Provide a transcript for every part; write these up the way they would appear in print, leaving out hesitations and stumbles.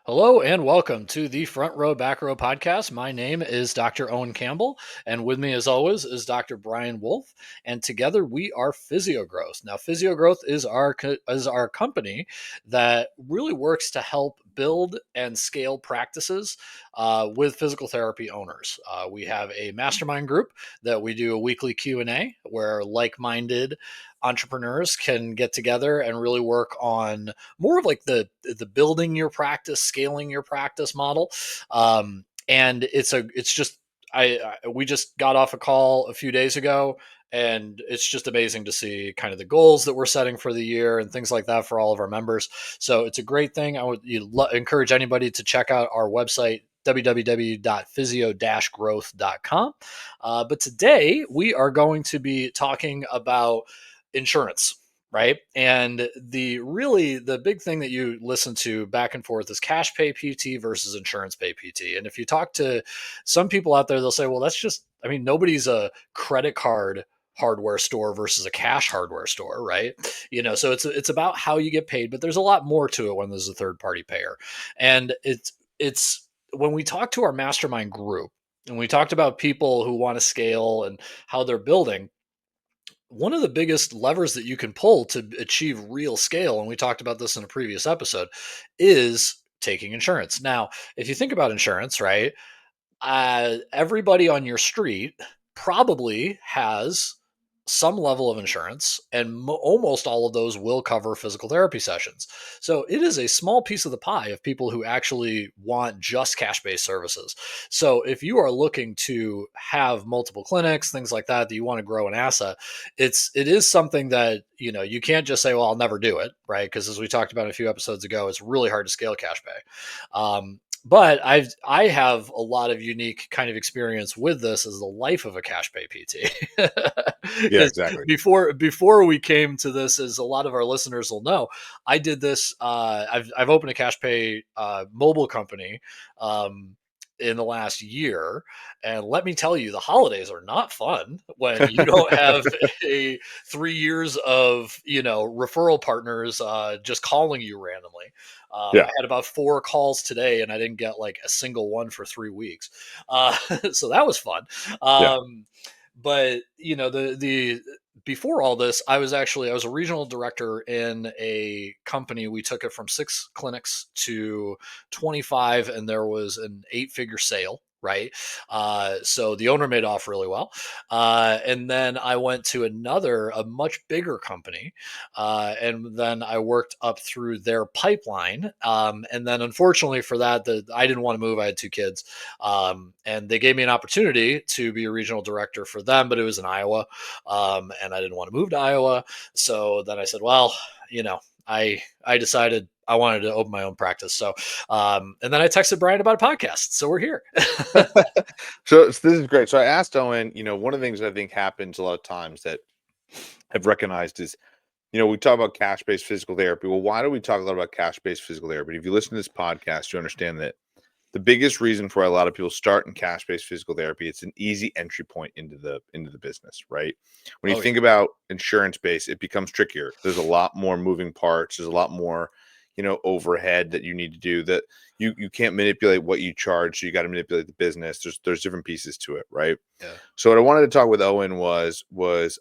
Hello and welcome to the Front Row Back Row podcast. My name is Dr. Owen Campbell, and with me, as always, is Dr. Brian Wolf. And together we are Physiogrowth. Now, Physiogrowth is our company that really works to help build and scale practices with physical therapy owners. We have a mastermind group that we do a weekly Q&A where like-minded entrepreneurs can get together and really work on more of like the building your practice, scaling your practice model. And it's just we just got off a call a few days ago, and it's just amazing to see kind of the goals that we're setting for the year and things like that for all of our members. So it's a great thing. I would encourage anybody to check out our website www.physio-growth.com. But today we are going to be talking about insurance, right? And the big thing that you listen to back and forth is cash pay PT versus insurance pay PT. And if you talk to some people out there, they'll say, well, that's just, I mean, nobody's a credit card hardware store versus a cash hardware store, right? So it's about how you get paid, but there's a lot more to it when there's a third party payer. And it's when we talk to our mastermind group and we talked about people who want to scale and how they're building, one of the biggest levers that you can pull to achieve real scale, and we talked about this in a previous episode, is taking insurance. Now, if you think about insurance, right, everybody on your street probably has some level of insurance, and almost all of those will cover physical therapy sessions. So it is a small piece of the pie of people who actually want just cash based services. So if you are looking to have multiple clinics, things like that, that you want to grow an asset, it is something that you can't just say, well, I'll never do it, right? Because as we talked about a few episodes ago, it's really hard to scale cash pay. But I have a lot of unique kind of experience with this as the life of a cash pay PT. Yeah, Because exactly. before we came to this, as a lot of our listeners will know, I did this. I've opened a cash pay mobile company in the last year, and let me tell you, the holidays are not fun when you don't have a 3 years of referral partners just calling you randomly. I Yeah. had about 4 calls today, and I didn't get like a single one for 3 weeks. So that was fun. Yeah. But the before all this, I was a regional director in a company. We took it from 6 clinics to 25, and there was an 8-figure sale. Right. So the owner made off really well. And then I went to a much bigger company, and then I worked up through their pipeline. And then, unfortunately for that, I didn't want to move. I had 2 kids, and they gave me an opportunity to be a regional director for them, but it was in Iowa, and I didn't want to move to Iowa. So then I said, well, I decided I wanted to open my own practice. So, and then I texted Brian about a podcast. So we're here. So this is great. So I asked Owen, one of the things that I think happens a lot of times that I've recognized is, we talk about cash-based physical therapy. Well, why do we talk a lot about cash-based physical therapy? If you listen to this podcast, you understand that the biggest reason for why a lot of people start in cash-based physical therapy, it's an easy entry point into the business, right? When you Oh, yeah. think about insurance-based, it becomes trickier. There's a lot more moving parts. There's a lot more, overhead that you need to do that you can't manipulate what you charge. So you got to manipulate the business. There's different pieces to it, right? Yeah. So what I wanted to talk with Owen was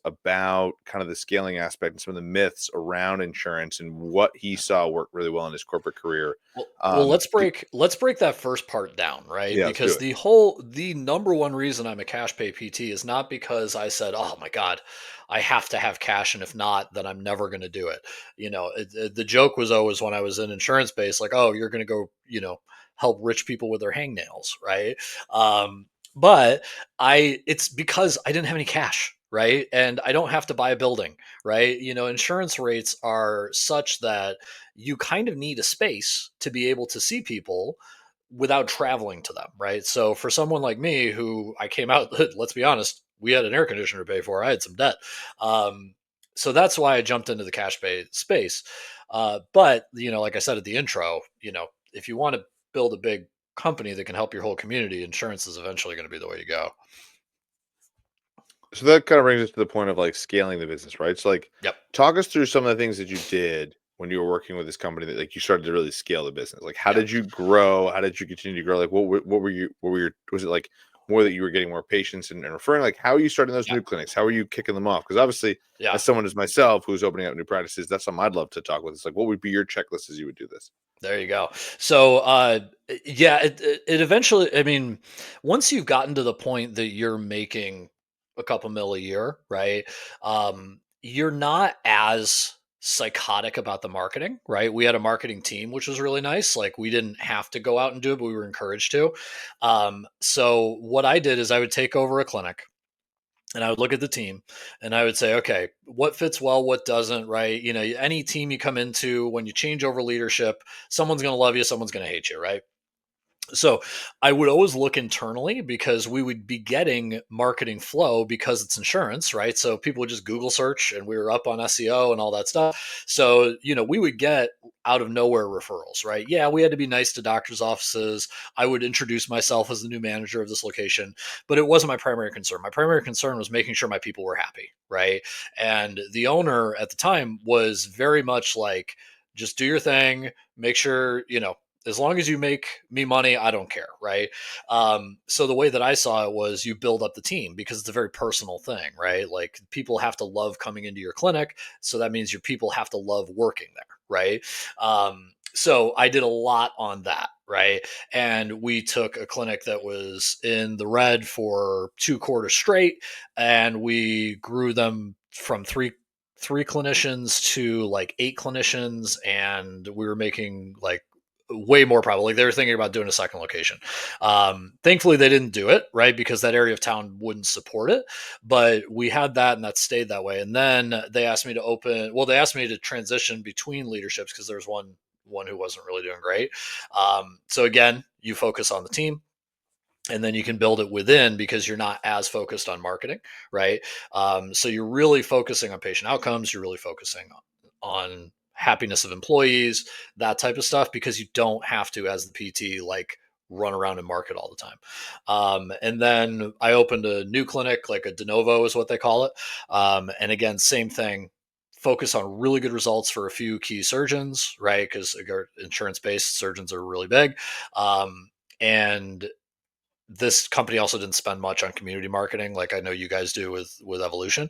about kind of the scaling aspect and some of the myths around insurance and what he saw work really well in his corporate career. Well, let's break that first part down, right? Yeah, let's do Because it. the number one reason I'm a cash pay PT is not because I said, "Oh my God, I have to have cash, and if not, then I'm never going to do it." The joke was always when I was in insurance base, like, "Oh, you're going to go, help rich people with their hangnails," right? Um, but it's because I didn't have any cash. Right. And I don't have to buy a building. Right. Insurance rates are such that you kind of need a space to be able to see people without traveling to them, right? So for someone like me who I came out, let's be honest, we had an air conditioner to pay for. I had some debt. So that's why I jumped into the cash pay space. But, like I said at the intro, if you want to build a big company that can help your whole community, insurance is eventually going to be the way to go. So that kind of brings us to the point of like scaling the business, right? So like Yep. talk us through some of the things that you did when you were working with this company that like you started to really scale the business? Like, how Yeah. did you grow? How did you continue to grow? Like, what were your, was it like more that you were getting more patients and referring? Like, how are you starting those Yeah. new clinics? How are you kicking them off? Because obviously, Yeah. as someone as myself who's opening up new practices, that's something I'd love to talk with. It's like, what would be your checklist as you would do this? There you go. So, yeah, it eventually, I mean, once you've gotten to the point that you're making a couple mil a year, right? You're not as psychotic about the marketing, right? We had a marketing team, which was really nice. Like, we didn't have to go out and do it, but we were encouraged to. So what I did is I would take over a clinic and I would look at the team and I would say, okay, what fits well, what doesn't, right? You know, any team you come into, when you change over leadership, someone's going to love you, someone's going to hate you, right? So I would always look internally because we would be getting marketing flow because it's insurance, right? So people would just Google search and we were up on SEO and all that stuff. So, you know, we would get out of nowhere referrals, right? Yeah, we had to be nice to doctors' offices. I would introduce myself as the new manager of this location, but it wasn't my primary concern. My primary concern was making sure my people were happy, right? And the owner at the time was very much like, just do your thing, make sure, you know, as long as you make me money, I don't care, right? So the way that I saw it was you build up the team because it's a very personal thing, right? Like people have to love coming into your clinic, so that means your people have to love working there, right? So I did a lot on that, right? And we took a clinic that was in the red for 2 quarters straight, and we grew them from three clinicians to like 8 clinicians, and we were making like way more probably. Like they were thinking about doing a second location. Thankfully, they didn't do it, right? Because that area of town wouldn't support it. But we had that and that stayed that way. And then they asked me to they asked me to transition between leaderships because there was one who wasn't really doing great. So again, you focus on the team and then you can build it within because you're not as focused on marketing, right? So you're really focusing on patient outcomes, you're really focusing on happiness of employees, that type of stuff, because you don't have to, as the PT, like run around and market all the time. And then I opened a new clinic, like a de novo is what they call it. And again, same thing, focus on really good results for a few key surgeons, right? Because insurance based surgeons are really big. And this company also didn't spend much on community marketing like I know you guys do with Evolution.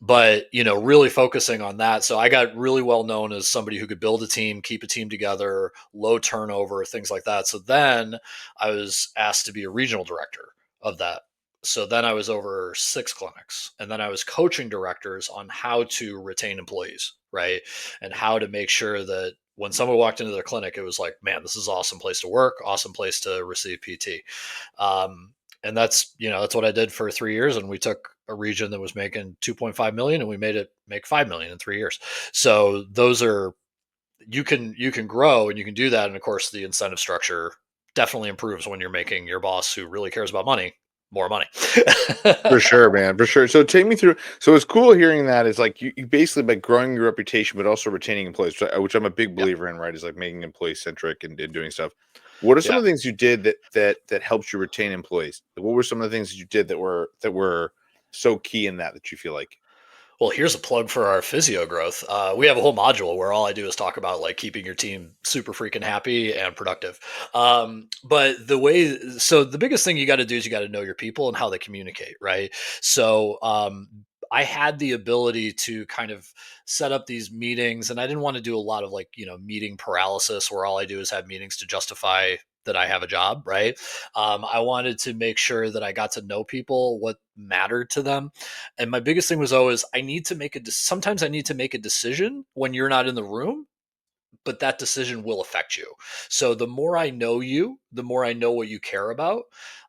But you know, really focusing on that. So I got really well known as somebody who could build a team, keep a team together, low turnover, things like that. So then I was asked to be a regional director of that. So then I was over 6 clinics, and then I was coaching directors on how to retain employees, right? And how to make sure that when someone walked into their clinic, it was like, man, this is an awesome place to work, awesome place to receive PT. And that's, you know, that's what I did for 3 years. And we took a region that was making 2.5 million and we made it make 5 million in 3 years. So those are, you can grow and you can do that. And of course the incentive structure definitely improves when you're making your boss, who really cares about money, more money. For sure, man, for sure. So take me through. So it's cool hearing that is like you basically by growing your reputation, but also retaining employees, which I'm a big Yeah. believer in, right? Is like making employee centric and doing stuff. What are some Yeah. of the things you did that helped you retain employees? Like, what were some of the things that you did that were so key in that you feel like? Well, here's a plug for our physio growth. We have a whole module where all I do is talk about like keeping your team super freaking happy and productive. But so the biggest thing you got to do is you got to know your people and how they communicate, right? So I had the ability to kind of set up these meetings, and I didn't want to do a lot of like, you know, meeting paralysis where all I do is have meetings to justify that I have a job, right? I wanted to make sure that I got to know people, what mattered to them, and my biggest thing was always I need to make sometimes I need to make a decision when you're not in the room, but that decision will affect you. So the more I know you, the more I know what you care about,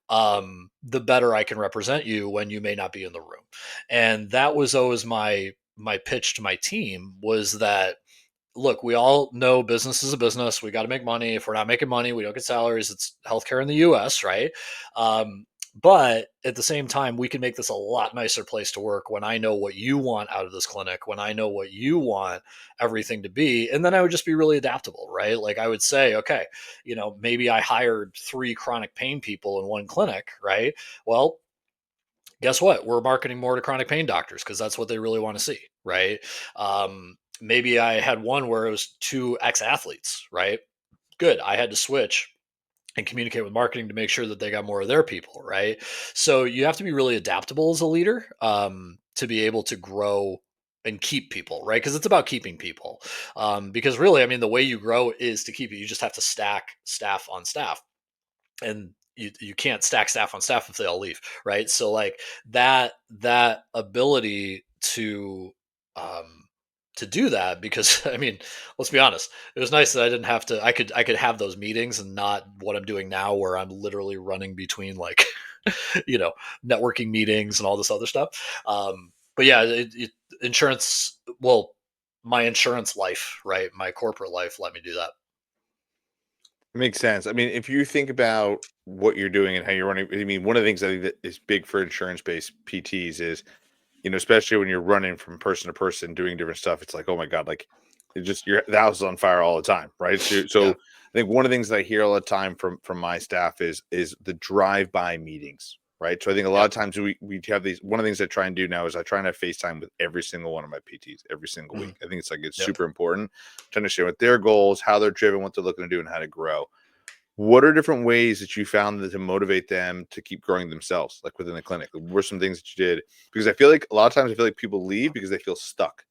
the better I can represent you when you may not be in the room. And that was always my pitch to my team was that, look, we all know business is a business. We got to make money. If we're not making money, we don't get salaries. It's healthcare in the US, right? But at the same time, we can make this a lot nicer place to work when I know what you want out of this clinic, when I know what you want everything to be. And then I would just be really adaptable, right? Like I would say, okay, you know, maybe I hired 3 chronic pain people in one clinic, right? Well, guess what? We're marketing more to chronic pain doctors because that's what they really want to see, right? maybe I had one where it was two ex-athletes, right? Good. I had to switch and communicate with marketing to make sure that they got more of their people, right? So you have to be really adaptable as a leader, to be able to grow and keep people, right? Because it's about keeping people. Because really, I mean, the way you grow is to keep it. You just have to stack staff on staff, and you can't stack staff on staff if they all leave, right? So like that ability um to do that, because I mean, let's be honest, it was nice that I didn't have to, I could have those meetings and not what I'm doing now where I'm literally running between like you know networking meetings and all this other stuff. But yeah, insurance, well, my insurance life, right, my corporate life let me do that. It makes sense. I mean, if you think about what you're doing and how you're running, I mean, one of the things I think that is big for insurance-based PTs is, especially when you're running from person to person doing different stuff, it's like, oh my God, like the house is on fire all the time, right? So, Yeah. I think one of the things that I hear all the time from my staff is the drive-by meetings, right? So I think a lot Yep. of times we have these. One of the things I try and do now is I try and have FaceTime with every single one of my PTs every single Mhm. week. I think it's Yep. super important to understand what their goals, how they're driven, what they're looking to do, and how to grow. What are different ways that you found to motivate them to keep growing themselves, like within the clinic? What were some things that you did? Because I feel like a lot of times I feel like people leave because they feel stuck.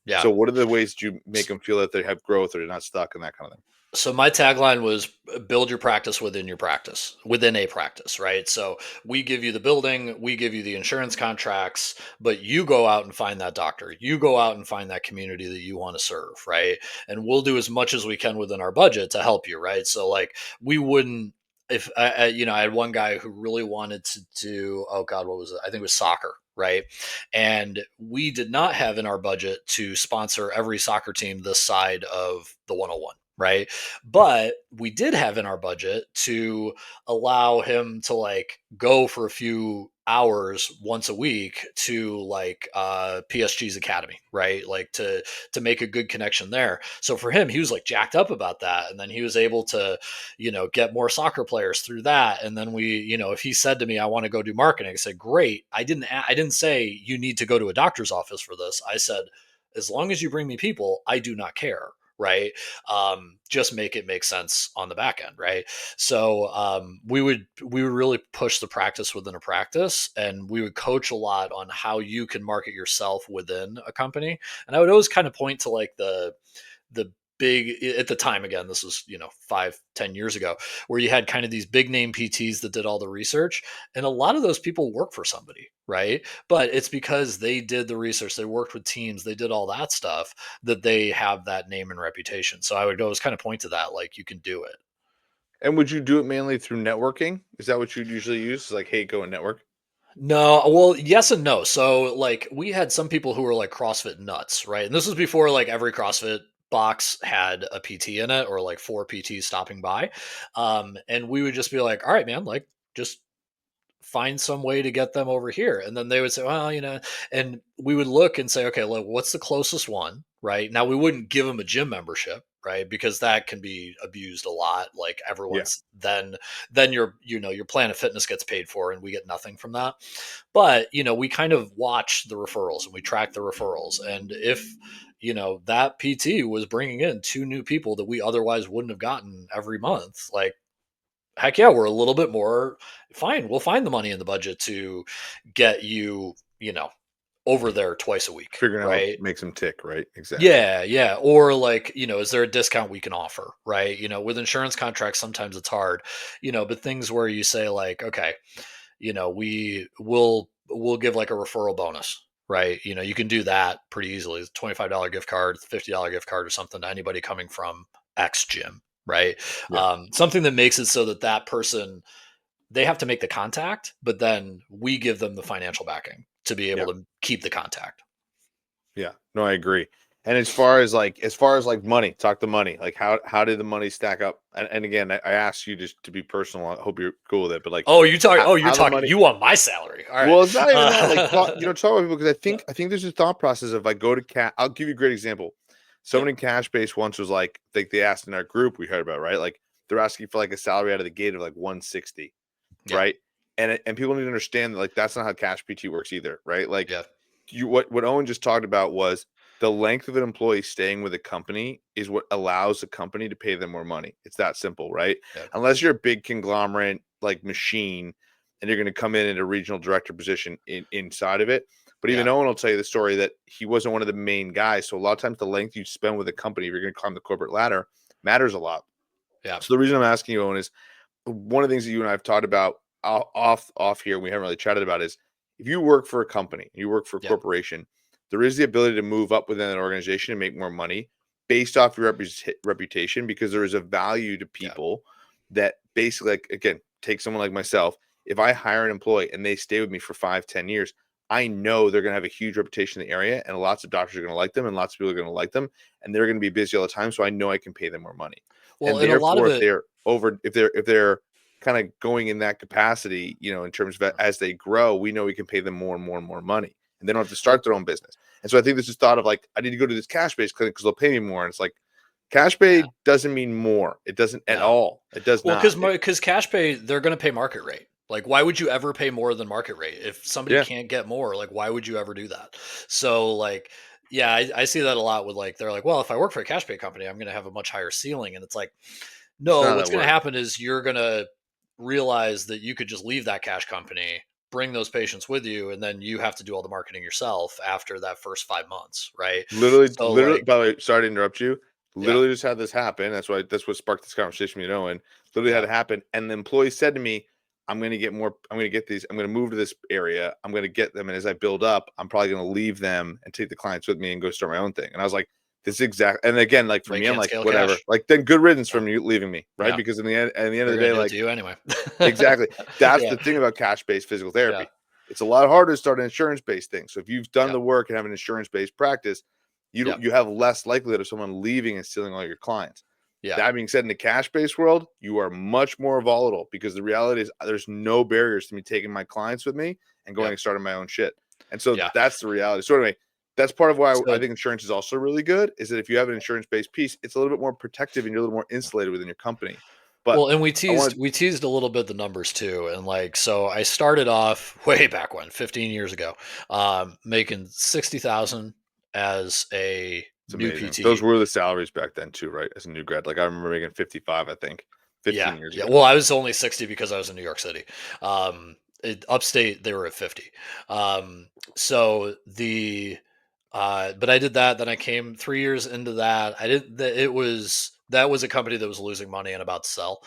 Yeah. So what are the ways that you make them feel that they have growth or they're not stuck and that kind of thing? So my tagline was build your practice within your practice, within a practice, right? So we give you the building, we give you the insurance contracts, but you go out and find that doctor. You go out and find that community that you want to serve, right? And we'll do as much as we can within our budget to help you, right? So like we wouldn't, if I had one guy who really wanted to do, oh God, what was it? I think it was soccer, right? And we did not have in our budget to sponsor every soccer team this side of the 101, right? But we did have in our budget to allow him to like go for a few hours once a week to like PSG's academy, right? Like to make a good connection there. So for him, he was like jacked up about that, and then he was able to, get more soccer players through that. And then we, if he said to me, I want to go do marketing, I said, great. I didn't say you need to go to a doctor's office for this. I said, as long as you bring me people, I do not care, right? Just make it make sense on the back end, right? So we would really push the practice within a practice, and we would coach a lot on how you can market yourself within a company. And I would always kind of point to like the big, at the time, again, this was 5-10 years ago, where you had kind of these big name PTs that did all the research, and a lot of those people work for somebody, right? But it's because they did the research, they worked with teams, they did all that stuff, that they have that name and reputation. So I would always kind of point to that, like, you can do it. And would you do it mainly through networking? Is that what you'd usually use? Like, hey, go and network. No, well, yes and no. So, like, we had some people who were like CrossFit nuts, right? And this was before like every CrossFit box had a PT in it, or like four PTs stopping by. And we would just be like, all right, man, like, just find some way to get them over here. And then they would say, well, and we would look and say, okay, look, what's the closest one, right? Now we wouldn't give them a gym membership, right? Because that can be abused a lot. Like Yeah. everyone's then your Planet Fitness gets paid for, and we get nothing from that. But we kind of watch the referrals and we track the referrals. And if that PT was bringing in two new people that we otherwise wouldn't have gotten every month, like, heck yeah, we're a little bit more fine. We'll find the money in the budget to get you, over there twice a week, Figuring out what right? makes them tick, right? Exactly. Yeah, yeah. Or like, is there a discount we can offer, right? With insurance contracts, sometimes it's hard, but things where you say like, okay, we'll give like a referral bonus, right? You can do that pretty easily. It's $25 gift card, $50 gift card, or something to anybody coming from X gym, right? Yeah. Something that makes it so that that person, they have to make the contact, but then we give them the financial backing to be able Yeah. to keep the contact. Yeah. No, I agree. And as far as like money, talk the money. Like how did the money stack up? And again, I asked you just to be personal. I hope you're cool with it. But like Oh, you talk. Oh, you're how the talking. money. You want my salary? All right. Well, it's not even that. Like talk about people because I Yep. think I think there's a thought process of I go to cat. I'll give you a great example. Someone Yep. in cash base once was like, they asked in our group we heard about, right? Like they're asking for like a salary out of the gate of like 160, Yeah. right? And people need to understand that like that's not how cash PT works either, right? Like Yeah. what Owen just talked about was the length of an employee staying with a company is what allows the company to pay them more money. It's that simple, right? Yeah. Unless you're a big conglomerate like machine and you're going to come in a regional director position inside of it. But even Yeah. Owen will tell you the story that he wasn't one of the main guys. So a lot of times the length you spend with a company, if you're going to climb the corporate ladder, matters a lot. Yeah. So the reason I'm asking you, Owen, is one of the things that you and I have talked about off here, we haven't really chatted about, is if you work for a company, you work for a Yeah. corporation, there is the ability to move up within an organization and make more money based off your reputation, because there is a value to Yeah. people that basically, like, again, take someone like myself. If I hire an employee and they stay with me for 5, 10 years, I know they're going to have a huge reputation in the area, and lots of doctors are going to like them, and lots of people are going to like them, and they're going to be busy all the time. So I know I can pay them more money. Well, And and a lot of therefore, it. if they're kind of going in that capacity, in terms of as they grow, we know we can pay them more and more and more money, and they don't have to start Well, their own business. And so I think this is thought of like, I need to go to this cash based clinic because they'll pay me more. And it's like, cash yeah. pay doesn't mean more. It doesn't at No. all. It does Well, not. because cash pay, they're going to pay market rate. Like, why would you ever pay more than market rate if somebody Yeah, can't get more? Like, why would you ever do that? So, like, yeah, I see that a lot with like they're like, well, if I work for a cash pay company, I'm going to have a much higher ceiling, and it's like, it's no, not how what's that going to works. happen is you're going to realize that you could just leave that cash company, bring those patients with you, and then you have to do all the marketing yourself after that first 5 months, right? So, Literally. like, By the way, sorry to interrupt you. yeah, Literally, just had this happen. That's what sparked this conversation with Owen. Literally had yeah, it happen, and the employee said to me, "I'm going to get more. I'm going to get these. I'm going to move to this area. I'm going to get them, and as I build up, I'm probably going to leave them and take the clients with me and go start my own thing." And I was like, "This is exact." And again, like for but you me, I'm can't like, scale whatever. cash. Like then, good riddance Yeah, from you leaving me, right? yeah, Because at the end of they're the going day, to do it like to you anyway. exactly. That's Yeah, the thing about cash-based physical yeah, therapy. It's a lot harder to start an insurance-based thing. So if you've done yeah, the work and have an insurance-based practice, yeah, you have less likelihood of someone leaving and stealing all your clients. yeah, That being said, in the cash-based world, you are much more volatile, because the reality is there's no barriers to me taking my clients with me and going yeah, and starting my own shit. And so yeah. that's the reality. So anyway, that's part of why I So think insurance is also really good, is that if you have an insurance-based piece, it's a little bit more protective and you're a little more insulated within your company. But well, and I want we teased a little bit the numbers too, and like so I started off way back when, 15 years ago, making 60,000 as a It's new amazing. Those PT. were the salaries back then too, right? As a new grad, like I remember making 55, I think, Yeah, 15 years yeah. ago. Well, I was only 60 because I was in New York City. Upstate they were at 50. So the but I did that. Then I came 3 years into that. I did that. That was a company that was losing money and about to sell.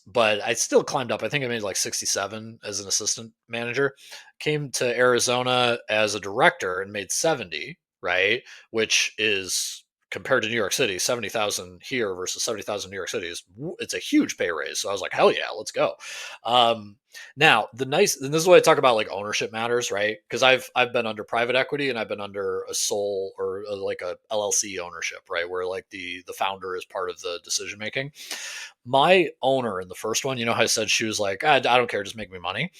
But I still climbed up. I think I made like 67 as an assistant manager. Came to Arizona as a director and made 70, right? Which is compared to New York City, 70,000 here versus 70,000 in New York City it's a huge pay raise. So I was like, hell yeah, let's go. Um, Now, and this is what I talk about, like ownership matters, right? Because I've been under private equity and I've been under a sole or like a LLC ownership, right, where like the founder is part of the decision making. My owner in the first one, you know how I said she was like, I don't care, just make me money.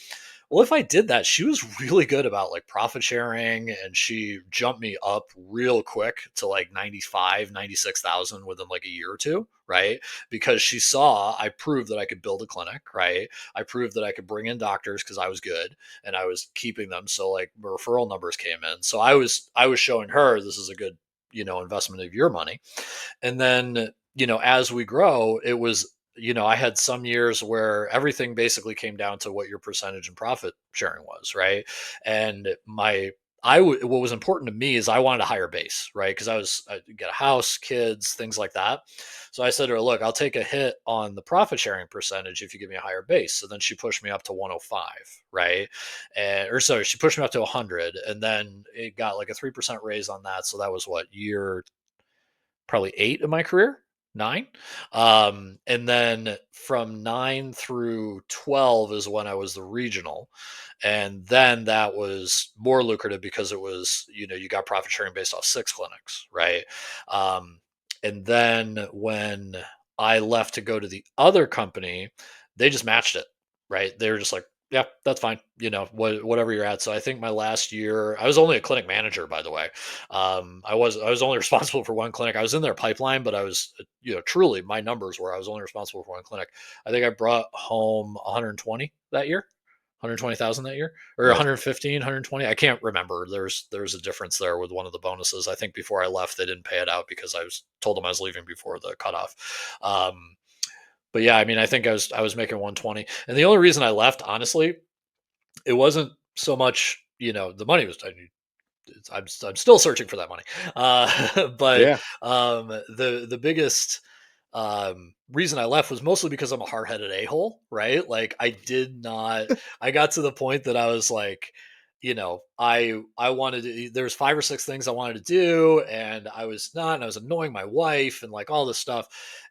Well, if I did that, she was really good about like profit sharing, and she jumped me up real quick to like 95, 96,000 within like a year or two, right? Because she saw I proved that I could build a clinic, right? I proved that I could bring in doctors because I was good and I was keeping them. So like referral numbers came in. So I was showing her this is a good, investment of your money. And then, as we grow, it was, I had some years where everything basically came down to what your percentage and profit sharing was, right? And what was important to me is I wanted a higher base, right? Because I get a house, kids, things like that. So I said to her, look, I'll take a hit on the profit sharing percentage if you give me a higher base. So then she pushed me up to 105, right? Or sorry, she pushed me up to 100, and then it got like a 3% raise on that. So that was what, year probably 8 of my career, 9. And then from 9 through 12 is when I was the regional. And then that was more lucrative because it was, you got profit sharing based off 6 clinics, right? Um, and then when I left to go to the other company, they just matched it, right? They were just like, yeah, that's fine. Whatever you're at. So I think my last year, I was only a clinic manager, by the way. I was only responsible for one clinic. I was in their pipeline, but I was, truly my numbers were I was only responsible for one clinic. I think I brought home 120 that year. 120,000 that year, or Nice. 115, 120. I can't remember. There's a difference there with one of the bonuses. I think before I left, they didn't pay it out because I was told them I was leaving before the cutoff. But yeah, I mean, I think I was making 120, and the only reason I left, honestly, it wasn't so much, the money was. I'm still searching for that money. But Yeah. the biggest reason I left was mostly because I'm a hard headed a hole, right? Like I did not. I got to the point that I was like, I wanted to. There's 5 or 6 things I wanted to do, and I was not. And I was annoying my wife and like all this stuff,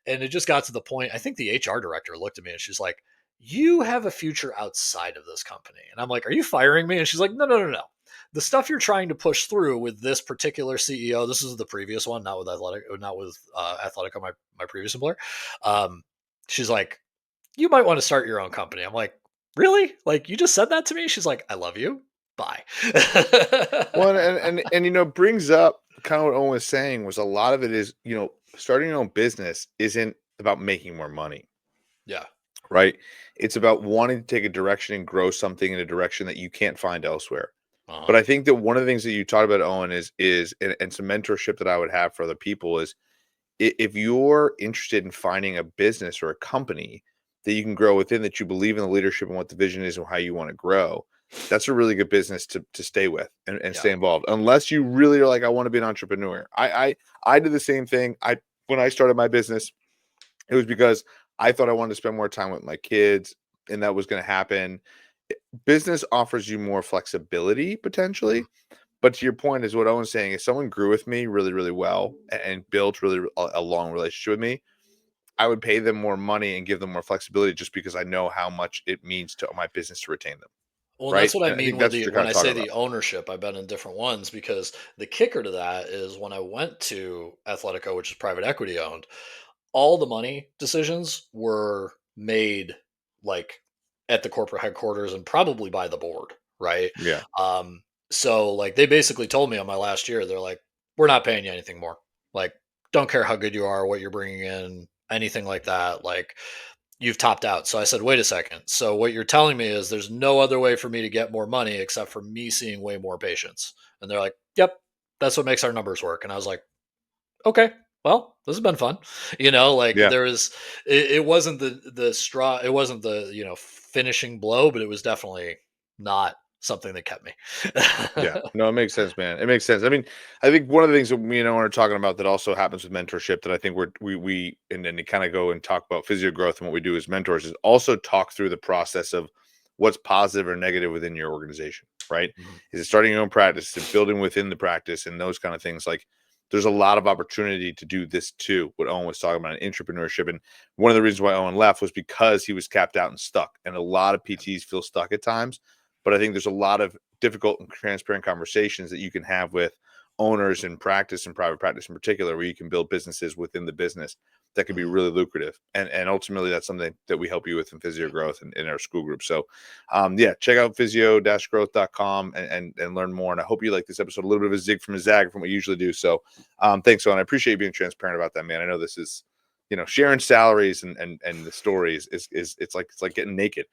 and it just got to the point. I think the HR director looked at me and she's like, "You have a future outside of this company," and I'm like, "Are you firing me?" And she's like, "No, no, no, no, the stuff you're trying to push through with this particular CEO, this is the previous one, not with Athletic, my previous employer. Um, she's like, you might want to start your own company. I'm like, really? Like you just said that to me? She's like, I love you. Bye. Well, and brings up kind of what Owen was saying was a lot of it is, starting your own business isn't about making more money, Yeah. right? It's about wanting to take a direction and grow something in a direction that you can't find elsewhere. Uh huh. But I think that one of the things that you talked about, Owen, is and some mentorship that I would have for other people is if you're interested in finding a business or a company that you can grow within, that you believe in the leadership and what the vision is and how you want to grow, that's a really good business to stay with and Yeah. stay involved. Unless you really are like, I want to be an entrepreneur. I did the same thing. When I started my business, it was because I thought I wanted to spend more time with my kids, and that was going to happen. Business offers you more flexibility Mhm. potentially, but to your point is what Owen's saying is someone grew with me really, really well and built really a long relationship with me. I would pay them more money and give them more flexibility just because I know how much it means to my business to retain them. Well, and that's Right. what I And I mean think with that's what the you're kind when of I talking say about. the ownership. I've been in different ones because the kicker to that is when I went to Athletico, which is private equity owned, all the money decisions were made like at the corporate headquarters and probably by the board, right? Yeah. Um, so like they basically told me on my last year, they're like, we're not paying you anything more. Like, don't care how good you are, what you're bringing in, anything like that. Like, you've topped out. So I said, wait a second. So what you're telling me is there's no other way for me to get more money except for me seeing way more patients. And they're like, yep, that's what makes our numbers work. And I was like, okay, well, this has been fun. Like Yeah. there was, it wasn't the straw, it wasn't the finishing blow, but it was definitely not something that kept me. Yeah. No, it makes sense, man. It makes sense. I mean, I think one of the things that me and Owen are talking about that also happens with mentorship that I think we and then to kind of go and talk about physio growth and what we do as mentors is also talk through the process of what's positive or negative within your organization, right? Mhm. Is it starting your own practice, is it building within the practice and those kind of things? Like there's a lot of opportunity to do this too, what Owen was talking about in entrepreneurship. And one of the reasons why Owen left was because he was capped out and stuck. And a lot of PTs feel stuck at times. But I think there's a lot of difficult and transparent conversations that you can have with owners in practice and private practice in particular, where you can build businesses within the business that can be Mhm. really lucrative. And ultimately that's something that we help you with in physio growth and in our school group. So yeah, check out physio-growth.com and learn more. And I hope you like this episode, a little bit of a zig from a zag from what we usually do. So thanks, Owen. I appreciate you being transparent about that, man. I know this is sharing salaries and the stories is it's like getting naked,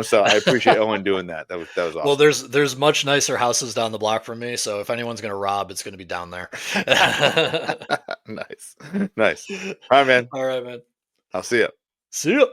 so I appreciate Owen doing that. That was Well, awesome. there's much nicer houses down the block from me, so if anyone's gonna rob, it's gonna be down there. Nice. Nice. All right, man. All right, man. I'll see you. See ya.